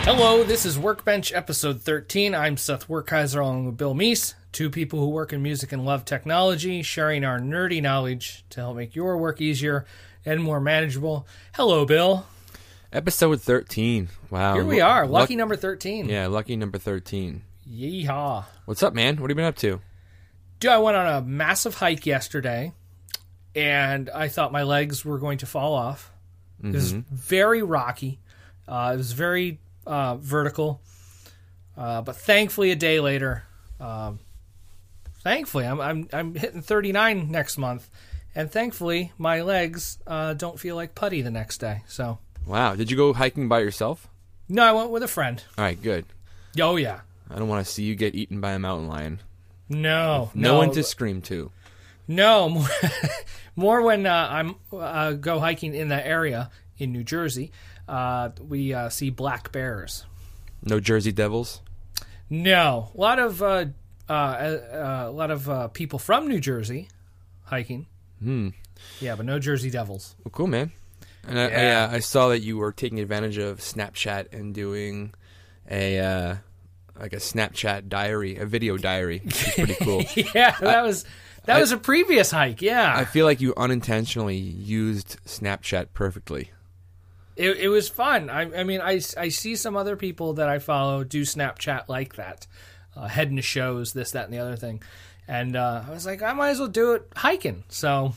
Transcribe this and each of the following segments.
Hello, this is Workbench episode 13. I'm Seth Werkheiser along with Bill Meese, two people who work in music and love technology, sharing our nerdy knowledge to help make your work easier and more manageable. Hello, Bill. Episode 13. Wow. Here we are, lucky number 13. Yeah, lucky number 13. Yeehaw. What's up, man? What have you been up to? Dude, I went on a massive hike yesterday, and I thought my legs were going to fall off. It was very rocky. It was very vertical. But thankfully, a day later, thankfully, I'm hitting 39 next month, and thankfully, my legs don't feel like putty the next day. So. Wow. Did you go hiking by yourself? No, I went with a friend. All right, good. Oh, yeah. I don't want to see you get eaten by a mountain lion. No. No one to scream to. No. More when I'm go hiking in that area in New Jersey. We see black bears. No Jersey Devils? No. A lot of people from New Jersey hiking. Yeah, but no Jersey Devils. Well, cool, man. And I saw that you were taking advantage of Snapchat and doing a Snapchat diary, a video diary, which is pretty cool. Yeah, that was a previous hike. Yeah, I feel like you unintentionally used Snapchat perfectly. It was fun. I mean, I see some other people that I follow do Snapchat like that, heading to shows, this, that, and the other thing, and I was like, I might as well do it hiking. So.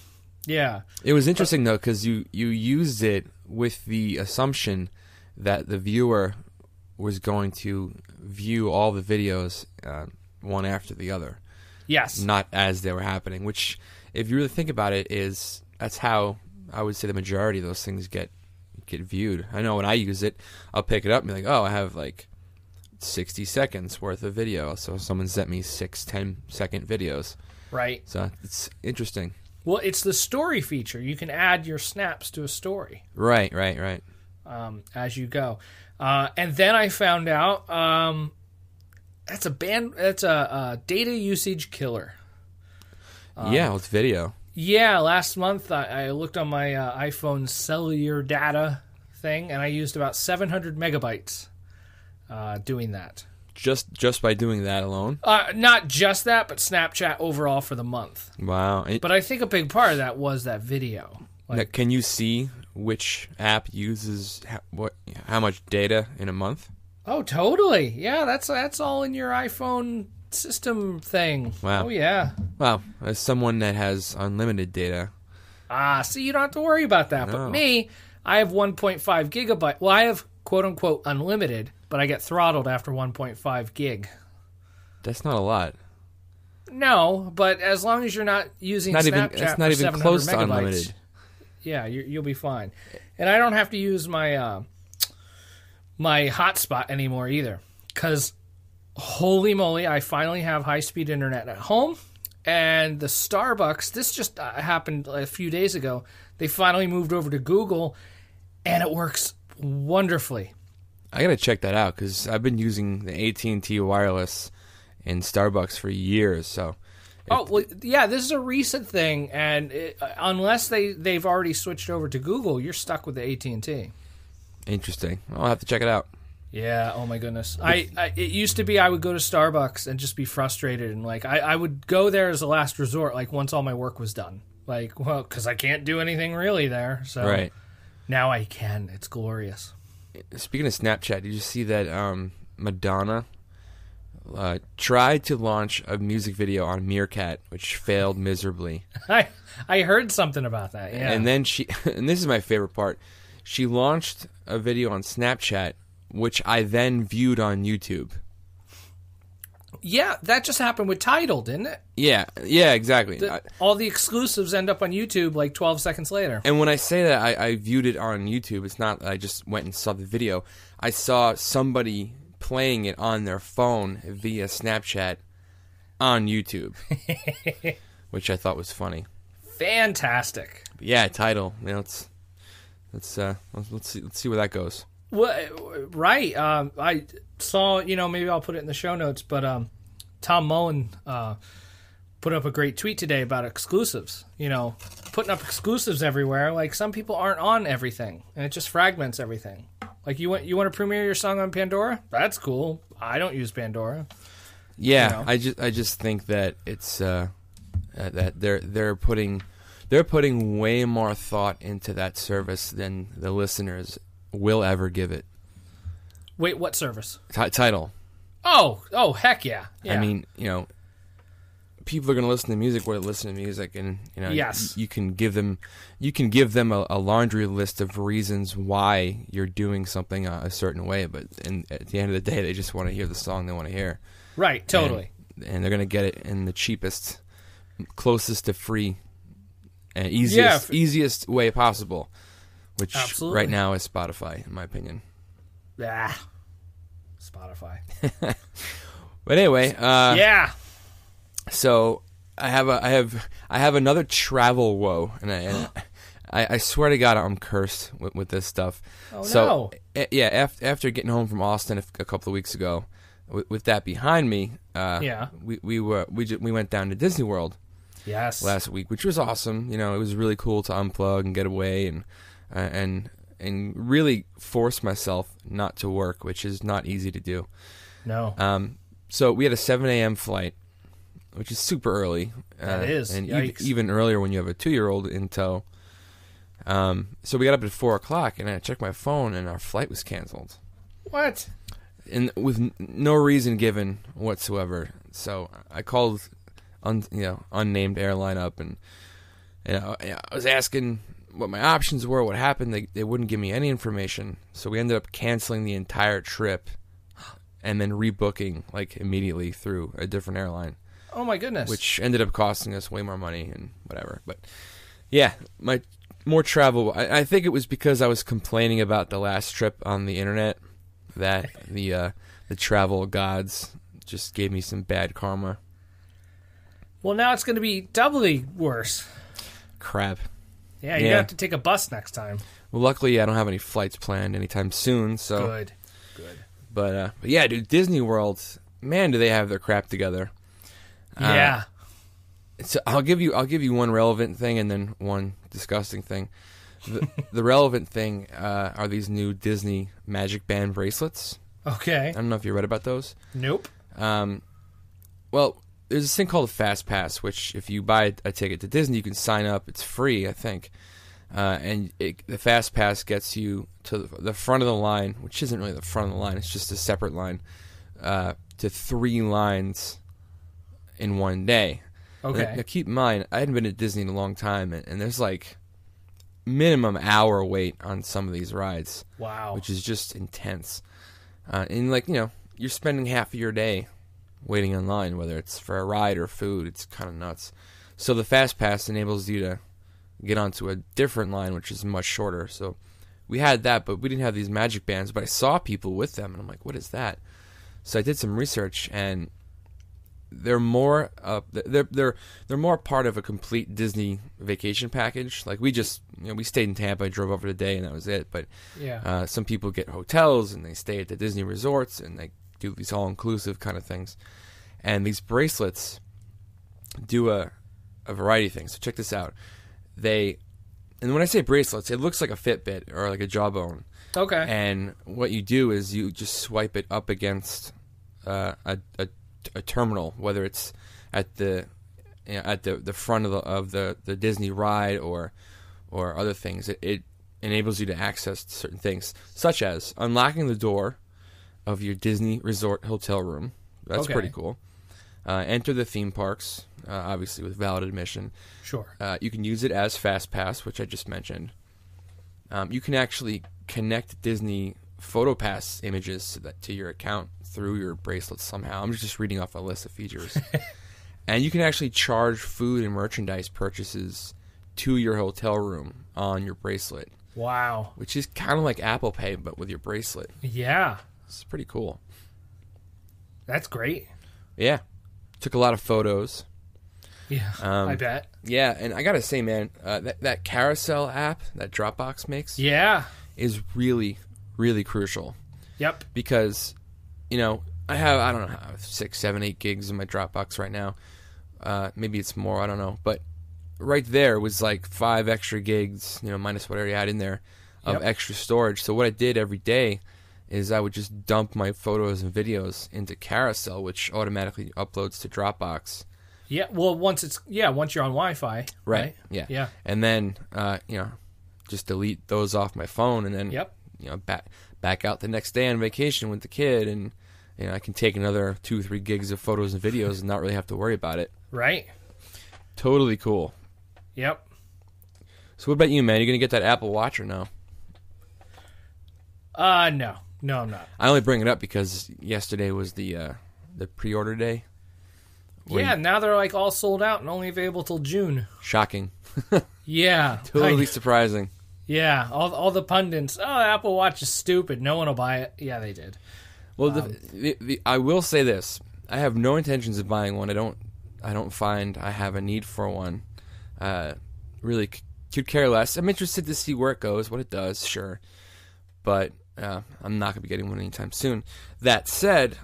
Yeah. It was interesting, though, because you used it with the assumption that the viewer was going to view all the videos one after the other. Yes. Not as they were happening, which, if you really think about it, that's how I would say the majority of those things get viewed. I know when I use it, I'll pick it up and be like, oh, I have like 60 seconds worth of video. So someone sent me 10-second videos. Right. So it's interesting. Well, it's the story feature. You can add your snaps to a story. Right. As you go. And then I found out that's a data usage killer. With video. Yeah, last month I looked on my iPhone cellular data thing, and I used about 700 megabytes doing that. Just by doing that alone? Not just that, but Snapchat overall for the month. Wow. But I think a big part of that was that video. Now, can you see which app uses how much data in a month? Oh, totally. Yeah, that's all in your iPhone system thing. Wow. Oh, yeah. Wow. As someone that has unlimited data. See, you don't have to worry about that. No. But me, I have 1.5 gigabyte. Well, I have quote-unquote unlimited, but I get throttled after 1.5 gig. That's not a lot. No, but as long as you're not using Snapchat it's not for even 700 close megabytes, to unlimited. Yeah, you'll be fine. And I don't have to use my my hotspot anymore either, because holy moly, I finally have high-speed internet at home. And the Starbucks, this just happened a few days ago, they finally moved over to Google, and it works wonderfully. I gotta check that out because I've been using the AT&T wireless in Starbucks for years. So, this is a recent thing, and unless they've already switched over to Google, you're stuck with the AT&T. Interesting. I'll have to check it out. Yeah. Oh my goodness. It used to be I would go to Starbucks and just be frustrated, and like I would go there as a last resort, like once all my work was done. Like, well, because I can't do anything really there. So right. Now I can. It's glorious. Speaking of Snapchat, did you see that Madonna tried to launch a music video on Meerkat, which failed miserably? I heard something about that, yeah. And then and this is my favorite part, she launched a video on Snapchat, which I then viewed on YouTube. Yeah, that just happened with Tidal, didn't it? Yeah, exactly. All the exclusives end up on YouTube like 12 seconds later. And when I say that I viewed it on YouTube, it's not that I just went and saw the video. I saw somebody playing it on their phone via Snapchat on YouTube, which I thought was funny. Fantastic. But yeah, Tidal. You know, let's see where that goes. Well, right. I saw, maybe I'll put it in the show notes, but Tom Mullen put up a great tweet today about exclusives. Putting up exclusives everywhere. Like, some people aren't on everything, and it just fragments everything. Like you want to premiere your song on Pandora? That's cool. I don't use Pandora. Yeah, You know? I just think that it's that they're putting way more thought into that service than the listeners will ever give it. Wait, what service? Title. Oh, heck yeah. I mean, people are going to listen to music where they listen to music, and Yes. you can give them a laundry list of reasons why you're doing something a certain way, but at the end of the day, they just want to hear the song they want to hear. Right, totally. And they're going to get it in the cheapest, closest to free, and easiest way possible, which Absolutely. right now is Spotify, in my opinion. Spotify. But anyway, Yeah. so I have another travel woe, and I swear to God I'm cursed with this stuff. Oh, so no. yeah, after getting home from Austin a couple of weeks ago, with that behind me, we went down to Disney World Yes. last week, which was awesome. It was really cool to unplug and get away and really force myself not to work, which is not easy to do. No. So we had a 7 a.m. flight, which is super early. That is. And Yikes. even earlier when you have a 2-year-old in tow. So we got up at 4 o'clock, and I checked my phone, and our flight was canceled. What? And with no reason given whatsoever. So I called, unnamed airline up, and I was asking what my options were, what happened. They wouldn't give me any information. So we ended up canceling the entire trip, and then rebooking immediately through a different airline. Oh, my goodness. Which ended up costing us way more money and whatever. But yeah, my more travel. I think it was because I was complaining about the last trip on the internet that the travel gods just gave me some bad karma. Well, now it's going to be doubly worse. Crap. Yeah, you're going to have to take a bus next time. Well, luckily I don't have any flights planned anytime soon. So Good. But yeah, dude, Disney World, man, do they have their crap together? Yeah. So I'll give you one relevant thing and then one disgusting thing. The relevant thing are these new Disney Magic Band bracelets. Okay. I don't know if you read about those. Nope. Well, there's this thing called a Fast Pass, which if you buy a ticket to Disney, you can sign up. It's free, I think. And the Fast Pass gets you to the front of the line, which isn't really the front of the line. It's just a separate line, to 3 lines in one day. Okay. Now keep in mind, I hadn't been to Disney in a long time, and there's minimum hour wait on some of these rides. Wow. Which is just intense. And you're spending half of your day waiting online, whether it's for a ride or food. It's kind of nuts. So the Fast Pass enables you to get onto a different line, which is much shorter. So we had that, but we didn't have these magic bands. But I saw people with them, and I'm like, what is that? So I did some research, and they're more they're more part of a complete Disney vacation package. We just we stayed in Tampa, drove over today, and that was it. But Yeah. some people get hotels and they stay at the Disney resorts and they do these all-inclusive kind of things. And these bracelets do a variety of things. So check this out. And when I say bracelets, it looks like a Fitbit or like a Jawbone. Okay. And what you do is you just swipe it up against a terminal, whether it's at the front of the Disney ride or other things. It enables you to access certain things, such as unlocking the door of your Disney resort hotel room. That's Okay. pretty cool. Enter the theme parks, obviously with valid admission. Sure. You can use it as Fast Pass, which I just mentioned. You can actually connect Disney PhotoPass images to your account through your bracelet somehow. I'm just reading off a list of features. And you can actually charge food and merchandise purchases to your hotel room on your bracelet, Wow. which is kind of like Apple Pay, but with your bracelet. Yeah. It's pretty cool. That's great. Yeah. Took a lot of photos. Yeah. I bet. Yeah, and I gotta say, man, that Carousel app that Dropbox makes Yeah. is really, really crucial. Yep. Because, I have, I don't know, 6, 7, 8 gigs in my Dropbox right now. Maybe it's more, I don't know. But right there was 5 extra gigs, minus whatever you had in there, of Yep. extra storage. So what I did every day is I would just dump my photos and videos into Carousel, which automatically uploads to Dropbox. Yeah. Well, once you're on Wi-Fi, right? Yeah. Yeah. And then just delete those off my phone, and then Yep. back out the next day on vacation with the kid, and I can take another 2-3 gigs of photos and videos and not really have to worry about it. Right. Totally cool. Yep. So what about you, man? You gonna get that Apple Watch or no? No, I'm not. I only bring it up because yesterday was the pre-order day. Yeah, now they're like all sold out and only available till June. Shocking. Yeah. Totally surprising. Yeah, all the pundits. Oh, Apple Watch is stupid. No one will buy it. Yeah, they did. Well, I will say this: I have no intentions of buying one. I don't find I have a need for one. Really, could care less. I'm interested to see where it goes, what it does, sure, but I'm not gonna be getting one anytime soon. That said,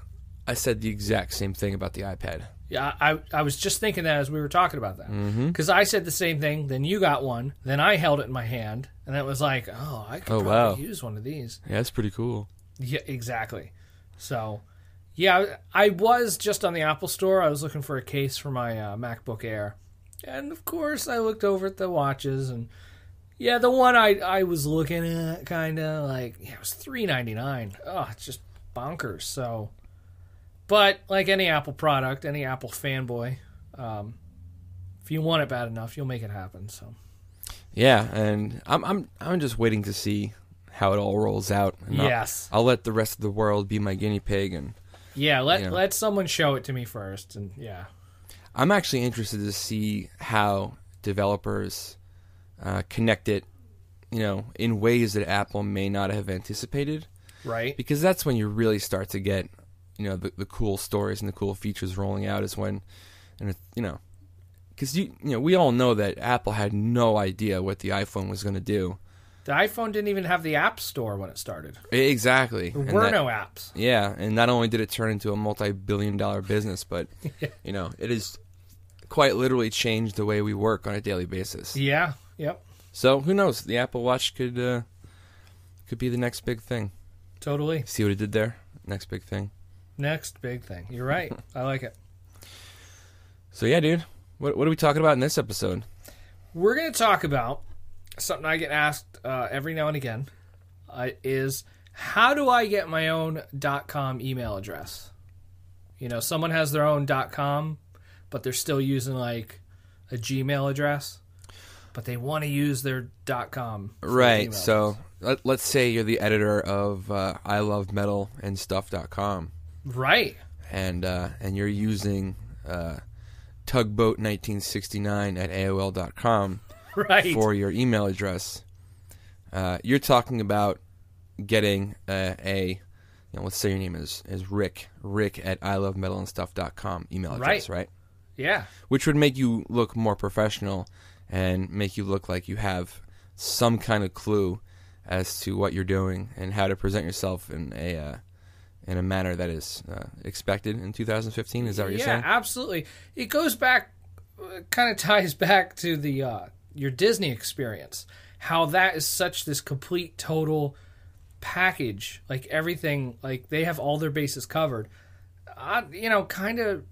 I said the exact same thing about the iPad. Yeah, I was just thinking that as we were talking about that. Because I said the same thing, then you got one, then I held it in my hand, and it was like, oh, I could probably use one of these. Yeah, that's pretty cool. Yeah, exactly. So, yeah, I was just on the Apple Store. I was looking for a case for my MacBook Air. And, of course, I looked over at the watches, and, yeah, the one I was looking at, kind of, like, it was $399. Oh, it's just bonkers, so... But like any Apple product, any Apple fanboy, if you want it bad enough, you'll make it happen. So, yeah, and I'm just waiting to see how it all rolls out. And yes, I'll let the rest of the world be my guinea pig, and let someone show it to me first, and yeah, I'm actually interested to see how developers connect it, in ways that Apple may not have anticipated. Right, because that's when you really start to get. The cool stories and the cool features rolling out is when, because we all know that Apple had no idea what the iPhone was going to do. The iPhone didn't even have the App Store when it started. Exactly. There were no apps. Yeah, and not only did it turn into a multi-billion-dollar business, but it has quite literally changed the way we work on a daily basis. Yeah. Yep. So who knows? The Apple Watch could be the next big thing. Totally. See what it did there? Next big thing. Next big thing. You're right. I like it. So yeah, dude. What are we talking about in this episode? We're going to talk about something I get asked every now and again. Is how do I get my own .com email address? Someone has their own .com, but they're still using like a Gmail address, but they want to use their .com. Right. So let's say you're the editor of ilovemetalandstuff.com. Right. And you're using Tugboat 1969 at AOL.com right. for your email address. You're talking about getting let's say your name is Rick at ilovemetalandstuff.com email address, right? Yeah. Which would make you look more professional and make you look like you have some kind of clue as to what you're doing and how to present yourself in a manner that is expected in 2015. Is that what you're saying? Yeah, absolutely. It goes back, kind of ties back to the your Disney experience. How that is such this complete, total package. Like everything, like they have all their bases covered. Kind of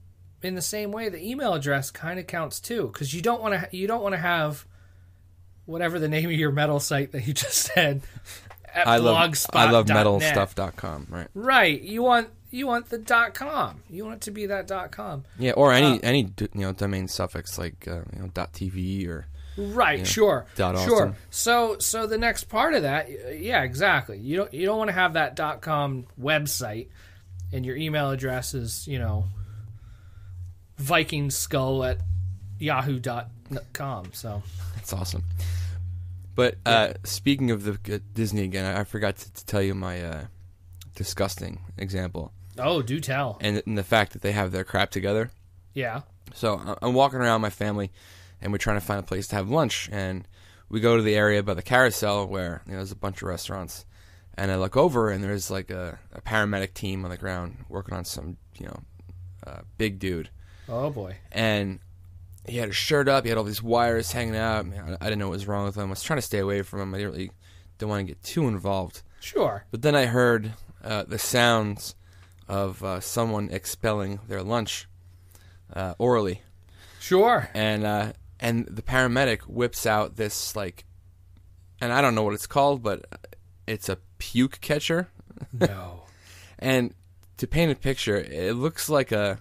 in the same way, the email address kind of counts too, because you don't want to have whatever the name of your metal site that you just said. I love metalstuff.com, right? Right. You want the .com. You want it to be that .com. Yeah, or any domain suffix like .tv or right. Sure. .awesome. Sure. So the next part of that, yeah, exactly. You don't want to have that .com website and your email address is Viking skull at yahoo.com. So that's awesome. But speaking of the Disney again, I forgot to tell you my disgusting example. Oh, do tell. And the fact that they have their crap together. Yeah. So I'm walking around with my family, and we're trying to find a place to have lunch. And we go to the area by the Carousel where there's a bunch of restaurants. And I look over, and there's like a paramedic team on the ground working on some big dude. Oh, boy. And he had his shirt up. He had all these wires hanging out. I didn't know what was wrong with him. I was trying to stay away from him. I didn't really don't want to get too involved. Sure. But then I heard the sounds of someone expelling their lunch orally. Sure. And the paramedic whips out this, like, and I don't know what it's called, but it's a puke catcher. No. And to paint a picture, it looks like an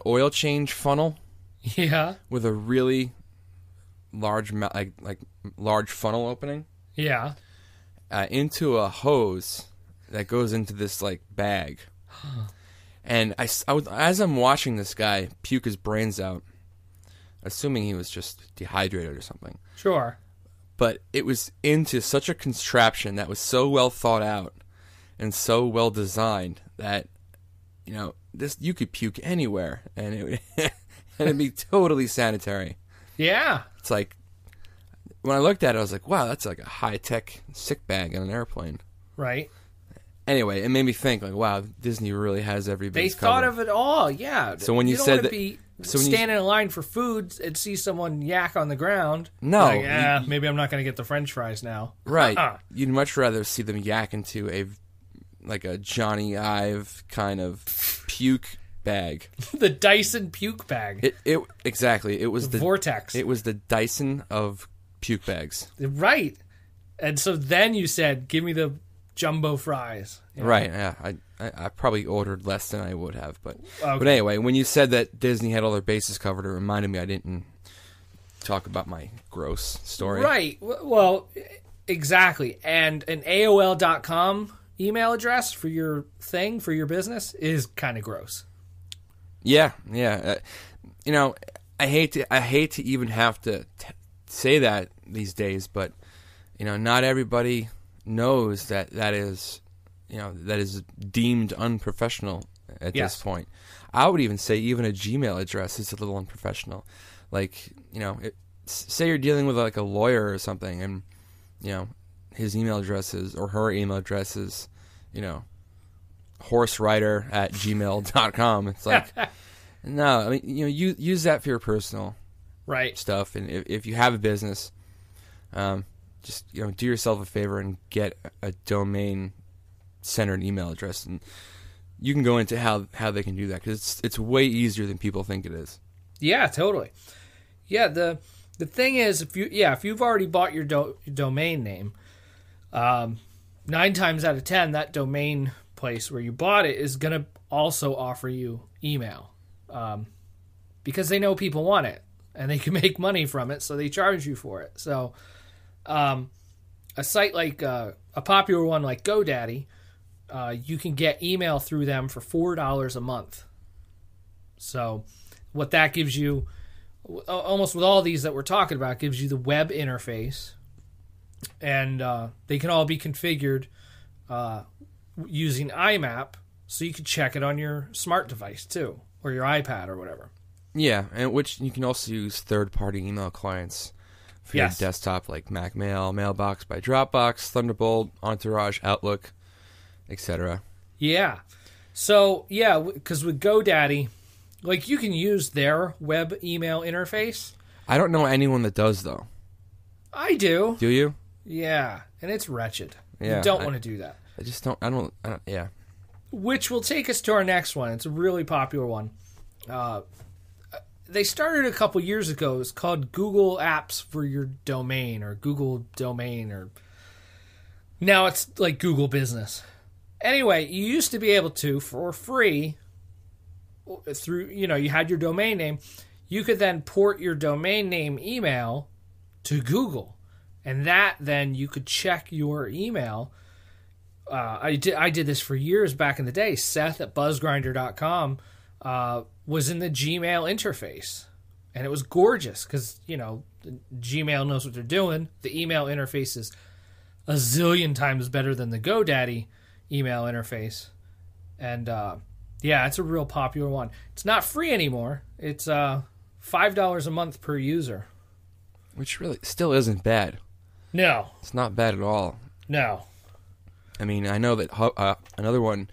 oil change funnel. Yeah. With a really large large funnel opening. Yeah. Into a hose that goes into this like bag. And as I'm watching this guy puke his brains out, assuming he was just dehydrated or something. Sure. But it was into such a contraption that was so well thought out and so well designed that, you know, you could puke anywhere and it'd be totally sanitary. Yeah. It's like, when I looked at it, I was like, wow, that's like a high-tech sick bag on an airplane. Right. Anyway, it made me think, like, wow, Disney really has everybody's They thought covered. of it all, yeah. So when you don't said want to that, be so when standing in line for food and see someone yak on the ground. No, Like, maybe I'm not going to get the French fries now. Right. You'd much rather see them yak into a Johnny Ive kind of puke bag. The Dyson puke bag. It exactly. It was the Vortex. It was the Dyson of puke bags. Right. And so then you said, give me the jumbo fries. You know? Right, yeah. I probably ordered less than I would have. But Okay. But anyway, when you said that Disney had all their bases covered, it reminded me I didn't talk about my gross story. Right. Well, exactly. And an AOL.com email address for your thing, for your business, is kind of gross. Yeah. You know, I hate to even have to say that these days, but you know, not everybody knows that is, you know, that is deemed unprofessional at this point. I would even say even a Gmail address is a little unprofessional. Like, you know, say you're dealing with like a lawyer or something, and you know, his email address is, or her email address is, you know, horserider@gmail.com. It's like, no, I mean, you know, use that for your personal stuff, and if you have a business, just, you know, do yourself a favor and get a domain-centered email address, and you can go into how they can do that, because it's way easier than people think it is. Yeah, totally. Yeah, the thing is, if you've already bought your domain name, 9 times out of 10, that domain place where you bought it is going to also offer you email, because they know people want it and they can make money from it, so they charge you for it. So a site like a popular one like GoDaddy, you can get email through them for $4 a month. So what that gives you, almost with all these that we're talking about, gives you the web interface, and they can all be configured using IMAP, so you can check it on your smart device too, or your iPad or whatever. Yeah, and which you can also use third-party email clients for your desktop, like MacMail, Mailbox by Dropbox, Thunderbolt, Entourage, Outlook, etc. Yeah. So, yeah, because with GoDaddy, like, you can use their web email interface. I don't know anyone that does, though. I do. Do you? Yeah, and it's wretched. Yeah, you don't want to do that. I don't, yeah. Which will take us to our next one. It's a really popular one. They started a couple years ago. It's called Google Apps for your domain, or Google Domain, or now it's like Google Business. Anyway, you used to be able to, for free, through, you know, you had your domain name, you could then port your domain name email to Google, and that then you could check your email. I did this for years back in the day. Seth at buzzgrinder.com was in the Gmail interface, and it was gorgeous because, you know, Gmail knows what they're doing. The email interface is a zillion times better than the GoDaddy email interface, and yeah, it's a real popular one. It's not free anymore. It's $5 a month per user, which really still isn't bad. No, it's not bad at all. No. I mean, I know that another one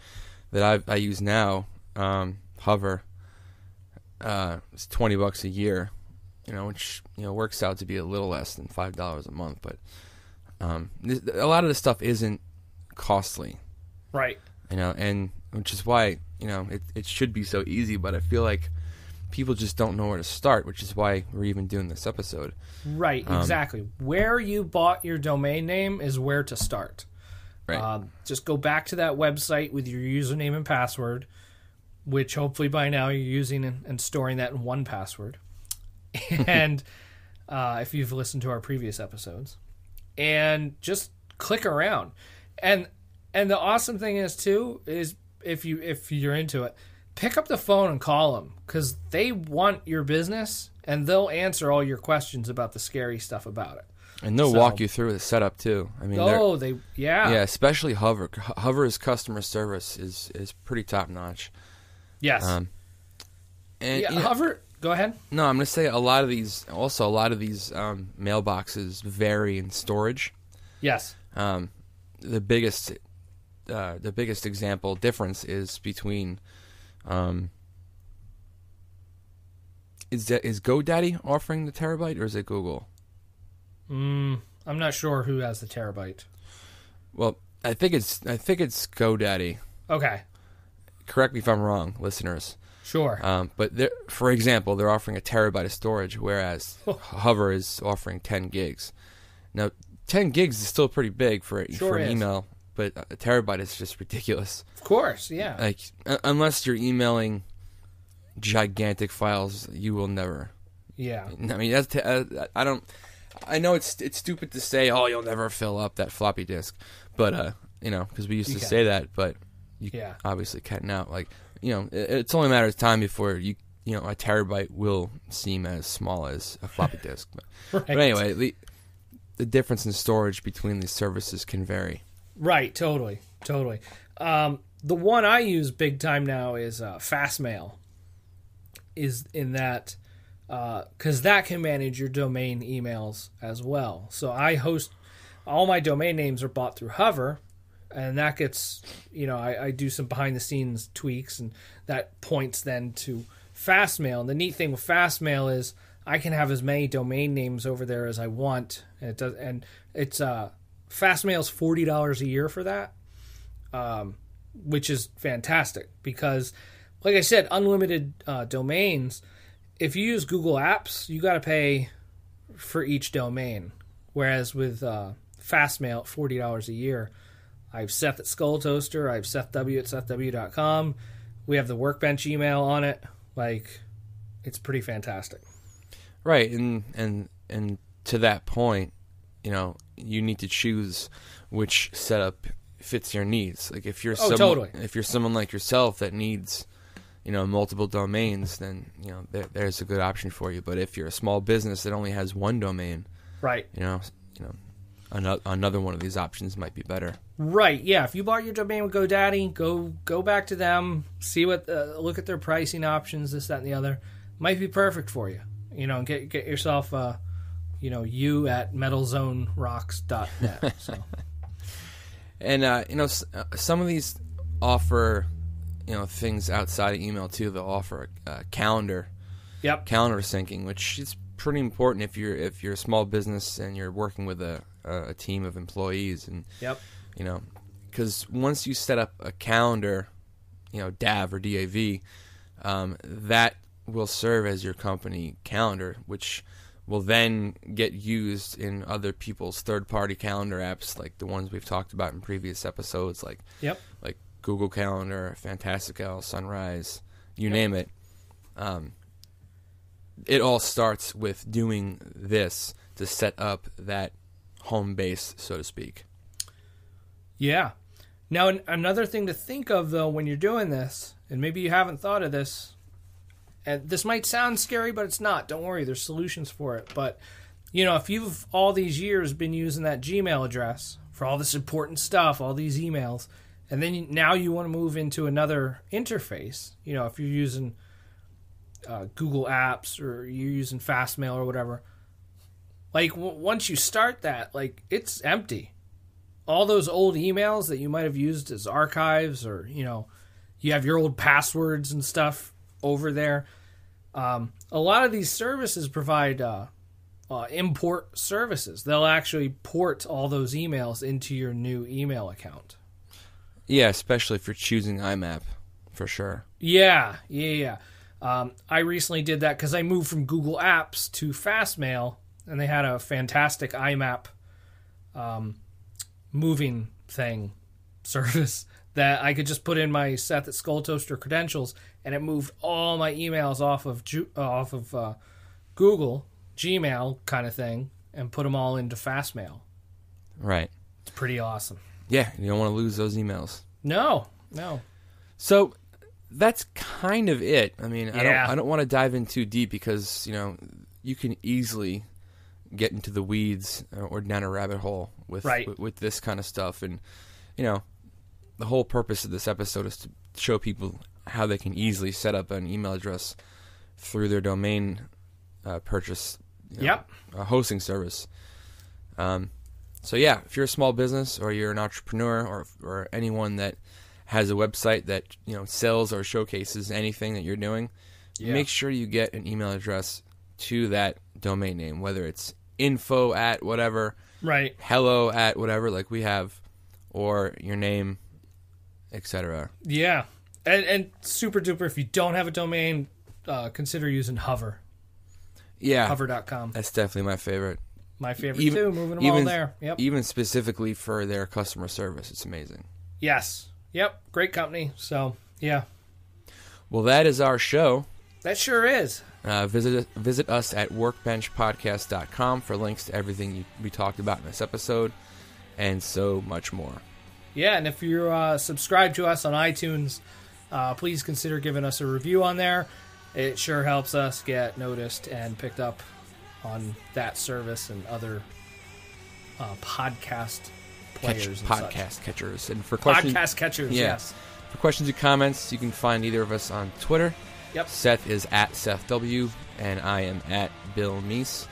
that I use now, Hover, it's $20 a year, which works out to be a little less than $5 a month, but a lot of this stuff isn't costly, Right. and which is why it should be so easy, but I feel like people just don't know where to start, which is why we're even doing this episode. Right, exactly. Where you bought your domain name is where to start. Right. Just go back to that website with your username and password, which hopefully by now you're using and storing that in 1Password. And if you've listened to our previous episodes, and just click around. And the awesome thing is too is if you're into it, pick up the phone and call them, because they want your business and they'll answer all your questions about the scary stuff about it. And they'll walk you through the setup too. I mean, yeah, especially Hover. Hover's customer service is pretty top notch. Yes. Hover. Go ahead. No, I'm going to say a lot of these mailboxes vary in storage. Yes. The biggest example difference is between is GoDaddy offering the terabyte, or is it Google? I'm not sure who has the terabyte. Well, I think it's GoDaddy. Okay. Correct me if I'm wrong, listeners. Sure. But for example, they're offering a terabyte of storage, whereas Hover is offering 10 gigs. Now, 10 gigs is still pretty big for an email, but a terabyte is just ridiculous. Of course, yeah. Like, unless you're emailing gigantic files, you will never. Yeah. I mean, I know it's stupid to say, oh, you'll never fill up that floppy disk, but because we used to say that, but you obviously can now. Like, it's only a matter of time before a terabyte will seem as small as a floppy disk. But anyway, the difference in storage between these services can vary. Right, totally. The one I use big time now is Fastmail. Is in that, because that can manage your domain emails as well. So I host, all my domain names are bought through Hover, and that gets, I do some behind the scenes tweaks, and that points then to Fastmail. And the neat thing with Fastmail is I can have as many domain names over there as I want, and it's Fastmail's $40 a year for that, which is fantastic because, like I said, unlimited domains. If you use Google Apps, you got to pay for each domain, whereas with Fastmail at $40 a year, I have Seth at Skull Toaster, I have SethW at SethW.com. We have the Workbench email on it. Like, it's pretty fantastic. Right, and to that point, you need to choose which setup fits your needs. Like if you're if you're someone like yourself that needs, multiple domains, then there's a good option for you. But if you're a small business that only has one domain, right, another one of these options might be better. Right, yeah. If you bought your domain with GoDaddy, go back to them, see what look at their pricing options, this, that, and the other. Might be perfect for you. And get yourself you at metalzonerocks.net. So. And some of these offer things outside of email too. They'll offer a calendar. Yep. Calendar syncing, which is pretty important if you're a small business and you're working with a team of employees, and yep. Because once you set up a calendar, DAV or DAV, that will serve as your company calendar, which will then get used in other people's third-party calendar apps, like the ones we've talked about in previous episodes, like Google Calendar, Fantastical, Sunrise, you name it. It all starts with doing this to set up that home base, so to speak. Yeah. Now, another thing to think of, though, when you're doing this, and maybe you haven't thought of this, and this might sound scary, but it's not. Don't worry, there's solutions for it. But, if you've all these years been using that Gmail address for all this important stuff, all these emails, and then now you want to move into another interface, if you're using Google Apps or you're using Fastmail or whatever, like once you start that, like it's empty. All those old emails that you might have used as archives, or you have your old passwords and stuff over there, A lot of these services provide import services. They'll actually port all those emails into your new email account. Yeah, especially if you're choosing IMAP, for sure. Yeah. I recently did that because I moved from Google Apps to Fastmail, and they had a fantastic IMAP moving thing service that I could just put in my Seth at Skull Toaster credentials, and it moved all my emails off of Google Gmail kind of thing and put them all into Fastmail. Right. It's pretty awesome. Yeah, you don't want to lose those emails. No. So that's kind of it. I mean, Yeah. I don't want to dive in too deep because, you can easily get into the weeds or down a rabbit hole with this kind of stuff. And, the whole purpose of this episode is to show people how they can easily set up an email address through their domain purchase a hosting service. So yeah, if you're a small business or you're an entrepreneur or anyone that has a website that sells or showcases anything that you're doing, make sure you get an email address to that domain name, whether it's info at whatever, right, hello at whatever, like we have, or your name, etc. Yeah, and super duper. If you don't have a domain, consider using Hover. Yeah, Hover.com. That's definitely my favorite. My favorite too. Moving them all there. Yep. Even specifically for their customer service, it's amazing. Yes. Yep. Great company. So yeah. Well, that is our show. That sure is. Visit us at workbenchpodcast.com for links to everything we talked about in this episode and so much more. Yeah, and if you're subscribed to us on iTunes, please consider giving us a review on there. It sure helps us get noticed and picked up on that service and other podcast players. Podcast catchers. And for questions, podcast catchers, yes. For questions and comments, you can find either of us on Twitter. Yep. Seth is at Seth W, and I am at Bill Meese.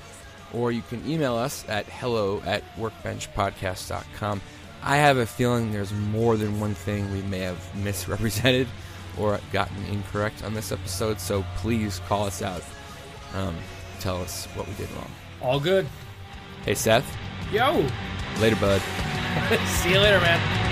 Or you can email us at hello@workbenchpodcast.com. I have a feeling there's more than one thing we may have misrepresented or gotten incorrect on this episode, so please call us out. Tell us what we did wrong. All good. Hey, Seth. Yo. Later, bud. See you later, man.